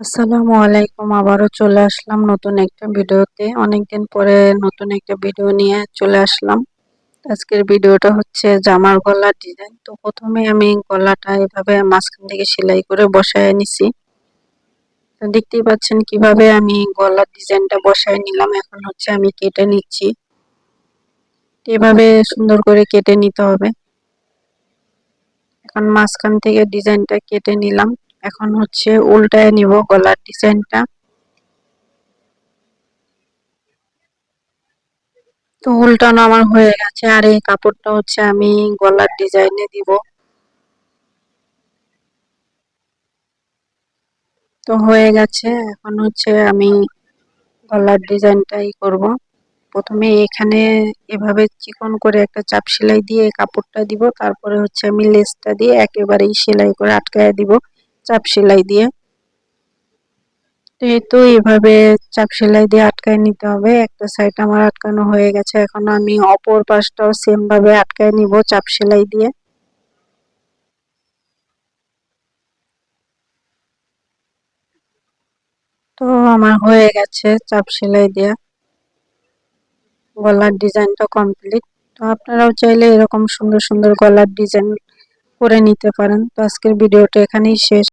আসসালামু আলাইকুম। আবারও চলে আসলাম নতুন একটা ভিডিওতে। অনেকদিন পরে নতুন একটা ভিডিও নিয়ে চলে আসলাম। আজকের ভিডিওটা হচ্ছে জামার গলার ডিজাইন। তো প্রথমে আমি গলাটা এভাবে মাঝখান থেকে সেলাই করে বসায় নিছি। তো দেখতেই পাচ্ছেন কিভাবে আমি গলার ডিজাইনটা বসায় নিলাম। এখন হচ্ছে আমি কেটে নিচ্ছি। এভাবে সুন্দর করে কেটে নিতে হবে। এখন মাঝখান থেকে ডিজাইনটা কেটে নিলাম। এখন হচ্ছে উল্টায় নিব গলার ডিজাইনটা। তো উল্টানো আমার হয়ে গেছে, আর এই কাপড়টা হচ্ছে আমি গলার ডিজাইনে দিব। তো হয়ে গেছে, এখন হচ্ছে আমি গলার ডিজাইনটাই করব। প্রথমে এখানে এভাবে চিকন করে একটা চাপ সেলাই দিয়ে কাপড়টা দিব, তারপরে হচ্ছে আমি লেসটা দিয়ে একেবারেই সেলাই করে আটকায় দিব চাপ সেলাই দিয়ে। তো এই তো এভাবে চাপ সেলাই দিয়ে আটকায় নিতে হবে। একটা সাইড আমার আটকানো হয়ে গেছে, এখন আমি অপর পাশটাও সেম ভাবে আটকায় নিব চাপ সেলাই দিয়ে। তো আমার হয়ে গেছে চাপ সেলাই দেয়া, গলার ডিজাইনটা কমপ্লিট। তো আপনারাও চাইলে এরকম সুন্দর সুন্দর গলার ডিজাইন করে নিতে পারেন। তো আজকের ভিডিওটা এখানেই শেষ।